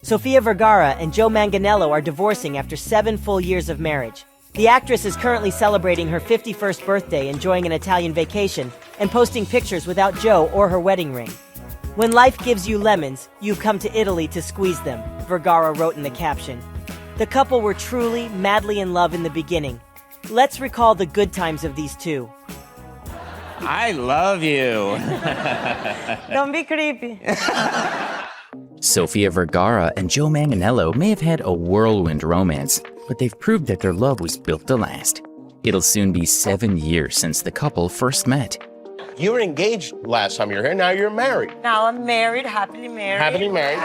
Sofia Vergara and Joe Manganiello are divorcing after 7 full years of marriage. The actress is currently celebrating her 51st birthday, enjoying an Italian vacation, and posting pictures without Joe or her wedding ring. "When life gives you lemons, you've come to Italy to squeeze them," Vergara wrote in the caption. The couple were truly, madly in love in the beginning. Let's recall the good times of these two. I love you. Don't be creepy. Sofia Vergara and Joe Manganiello may have had a whirlwind romance, but they've proved that their love was built to last. It'll soon be 7 years since the couple first met. You were engaged last time you were here, now you're married. Now I'm married, happily married. Happily married.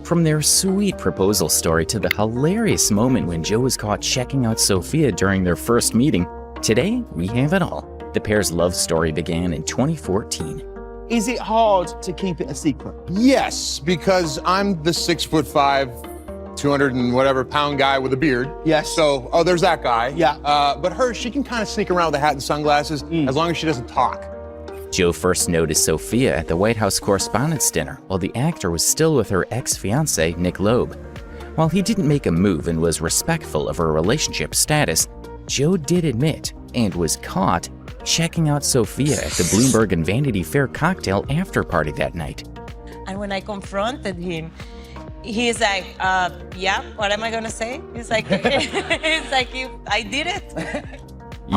From their sweet proposal story to the hilarious moment when Joe was caught checking out Sofia during their first meeting, today we have it all. The pair's love story began in 2014. Is it hard to keep it a secret? Yes, because I'm the 6'5", 200 and whatever pound guy with a beard. Yes. So, there's that guy. Yeah. But her, she can kind of sneak around with a hat and sunglasses as long as she doesn't talk. Joe first noticed Sofia at the White House Correspondents' Dinner while the actor was still with her ex-fiancé, Nick Loeb. While he didn't make a move and was respectful of her relationship status, Joe did admit, and was caught, checking out Sofia at the Bloomberg and Vanity Fair cocktail after party that night. And when I confronted him, he's like, yeah, what am I gonna say? He's like, I did it.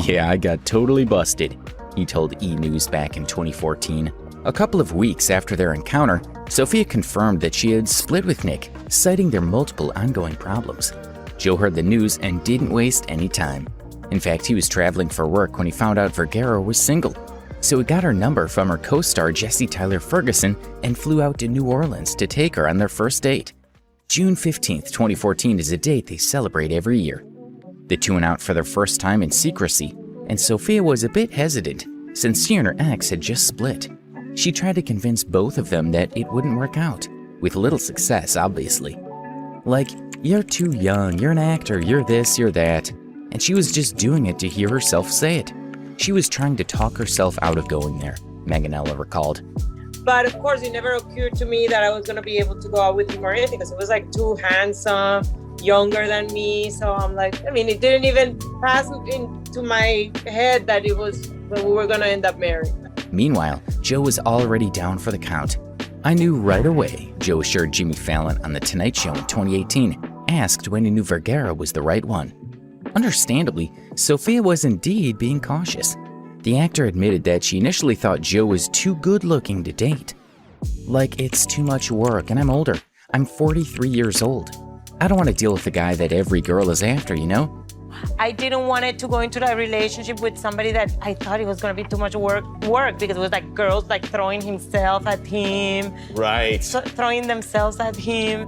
Yeah, I got totally busted, he told E! News back in 2014. A couple of weeks after their encounter, Sofia confirmed that she had split with Nick, citing their multiple ongoing problems. Joe heard the news and didn't waste any time. In fact, he was traveling for work when he found out Vergara was single. So he got her number from her co-star Jesse Tyler Ferguson and flew out to New Orleans to take her on their first date. June 15th, 2014 is a date they celebrate every year. The two went out for their first time in secrecy, and Sofia was a bit hesitant since she and her ex had just split. She tried to convince both of them that it wouldn't work out, with little success, obviously. Like, you're too young, you're an actor, you're this, you're that. And she was just doing it to hear herself say it. She was trying to talk herself out of going there, Manganiello recalled. But of course, it never occurred to me that I was gonna be able to go out with him or anything, because he was like too handsome, younger than me. So I'm like, it didn't even pass into my head that we were gonna end up married. Meanwhile, Joe was already down for the count. "I knew right away," Joe assured Jimmy Fallon on The Tonight Show in 2018, asked when he knew Vergara was the right one. Understandably, Sofia was indeed being cautious. The actor admitted that she initially thought Joe was too good-looking to date. Like, it's too much work and I'm older. I'm 43 years old. I don't want to deal with the guy that every girl is after, you know? I didn't want it to go into that relationship with somebody that I thought it was gonna be too much work because it was like girls like throwing himself at him. Right. Throwing themselves at him.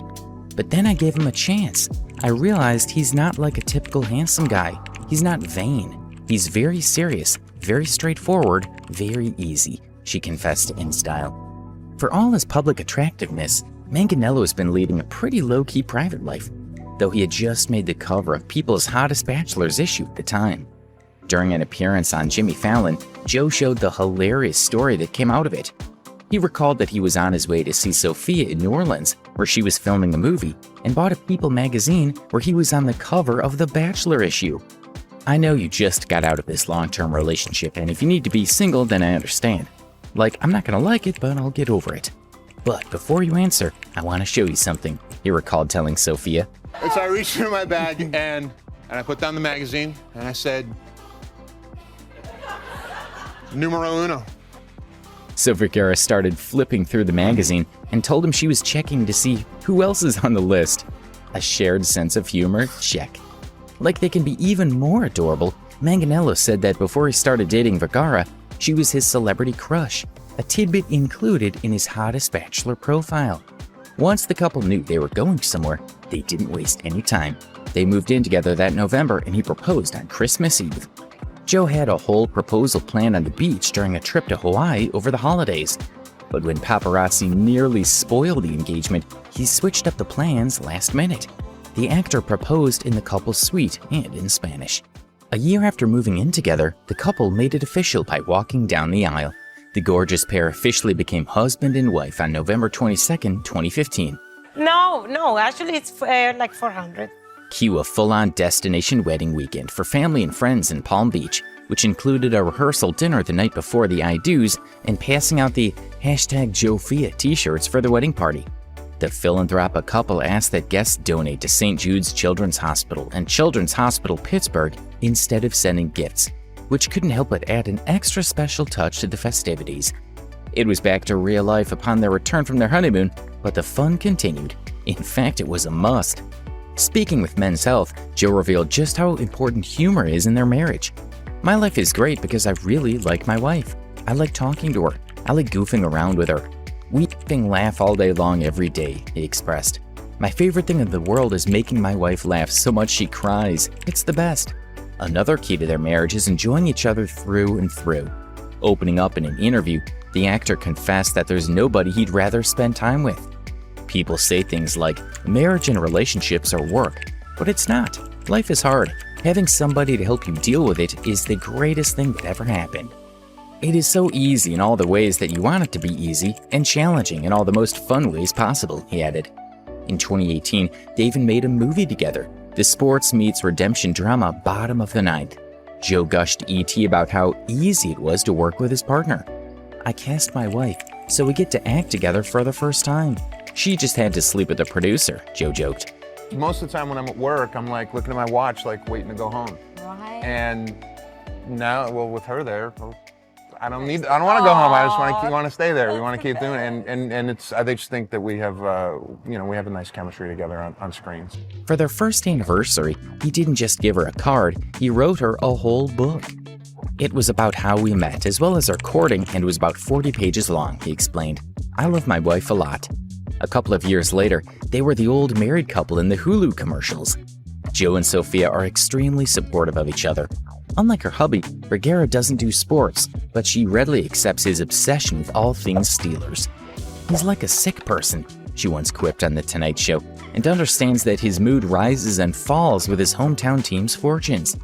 But then I gave him a chance. I realized he's not like a typical handsome guy. He's not vain. He's very serious, very straightforward, very easy, she confessed to InStyle. For all his public attractiveness, Manganiello's been leading a pretty low-key private life, though he had just made the cover of People's Hottest Bachelors issue at the time. During an appearance on Jimmy Fallon, Joe showed the hilarious story that came out of it. He recalled that he was on his way to see Sofia in New Orleans, where she was filming a movie, and bought a People magazine where he was on the cover of the Bachelor issue. "I know you just got out of this long-term relationship, and if you need to be single, then I understand. Like, I'm not gonna like it, but I'll get over it. But before you answer, I want to show you something," he recalled telling Sofia. So I reached into my bag and I put down the magazine and I said, numero uno. So Vergara started flipping through the magazine and told him she was checking to see who else is on the list. A shared sense of humor? Check. Like they can be even more adorable, Manganiello said that before he started dating Vergara, she was his celebrity crush, a tidbit included in his hottest bachelor profile. Once the couple knew they were going somewhere, they didn't waste any time. They moved in together that November and he proposed on Christmas Eve. Joe had a whole proposal planned on the beach during a trip to Hawaii over the holidays. But when paparazzi nearly spoiled the engagement, he switched up the plans last minute. The actor proposed in the couple's suite and in Spanish. A year after moving in together, the couple made it official by walking down the aisle. The gorgeous pair officially became husband and wife on November 22, 2015. No, actually it's like 400. Cue a full-on destination wedding weekend for family and friends in Palm Beach, which included a rehearsal dinner the night before the I-dos and passing out the #JoFia t-shirts for the wedding party. The philanthropic couple asked that guests donate to St. Jude's Children's Hospital and Children's Hospital Pittsburgh instead of sending gifts, which couldn't help but add an extra special touch to the festivities. It was back to real life upon their return from their honeymoon, but the fun continued. In fact, it was a must. Speaking with Men's Health, Joe revealed just how important humor is in their marriage. "My life is great because I really like my wife. I like talking to her. I like goofing around with her. We laugh all day long every day," he expressed. "My favorite thing in the world is making my wife laugh so much she cries. It's the best." Another key to their marriage is enjoying each other through and through. Opening up in an interview, the actor confessed that there's nobody he'd rather spend time with. People say things like, marriage and relationships are work, but it's not. Life is hard. Having somebody to help you deal with it is the greatest thing that ever happened. It is so easy in all the ways that you want it to be easy, and challenging in all the most fun ways possible, he added. In 2018, they even made a movie together, the sports meets redemption drama Bottom of the Ninth. Joe gushed to ET about how easy it was to work with his partner. "I cast my wife, so we get to act together for the first time. She just had to sleep with the producer," Joe joked. Most of the time when I'm at work, I'm like looking at my watch, like waiting to go home. Right. And now, well, with her there, I don't want to go home. I just want to stay there. We want to keep doing it. And it's, I just think that we have, we have a nice chemistry together on screens. For their first anniversary, he didn't just give her a card, he wrote her a whole book. It was about how we met, as well as our courting, and was about 40 pages long, he explained. "I love my wife a lot." A couple of years later, they were the old married couple in the Hulu commercials. Joe and Sofia are extremely supportive of each other. Unlike her hubby, Vergara doesn't do sports, but she readily accepts his obsession with all things Steelers. "He's like a sick person," she once quipped on The Tonight Show, and understands that his mood rises and falls with his hometown team's fortunes.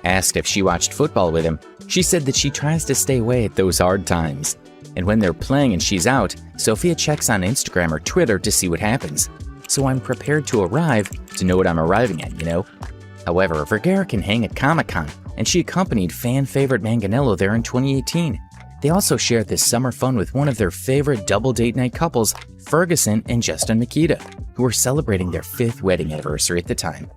Asked if she watched football with him, she said that she tries to stay away at those hard times. And when they're playing and she's out, Sofia checks on Instagram or Twitter to see what happens. "So I'm prepared to arrive to know what I'm arriving at, you know?" However, Vergara can hang at Comic-Con, and she accompanied fan favorite Manganiello there in 2018. They also shared this summer fun with one of their favorite double date night couples, Ferguson and Justin Nikita, who were celebrating their 5th wedding anniversary at the time.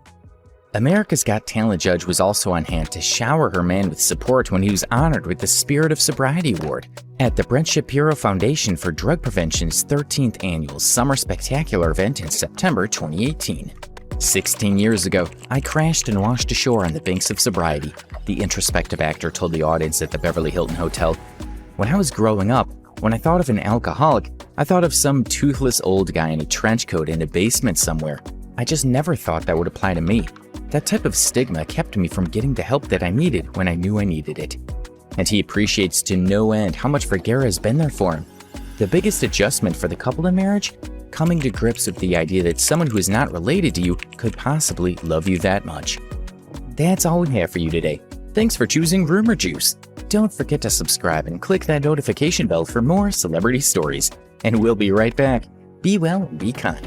America's Got Talent judge was also on hand to shower her man with support when he was honored with the Spirit of Sobriety Award at the Brent Shapiro Foundation for Drug Prevention's 13th annual Summer Spectacular event in September 2018. 16 years ago, I crashed and washed ashore on the banks of sobriety, the introspective actor told the audience at the Beverly Hilton Hotel. "When I was growing up, when I thought of an alcoholic, I thought of some toothless old guy in a trench coat in a basement somewhere. I just never thought that would apply to me. That type of stigma kept me from getting the help that I needed when I knew I needed it." And he appreciates to no end how much Vergara has been there for him. The biggest adjustment for the couple in marriage? Coming to grips with the idea that someone who is not related to you could possibly love you that much. That's all we have for you today. Thanks for choosing Rumour Juice. Don't forget to subscribe and click that notification bell for more celebrity stories. And we'll be right back. Be well and be kind.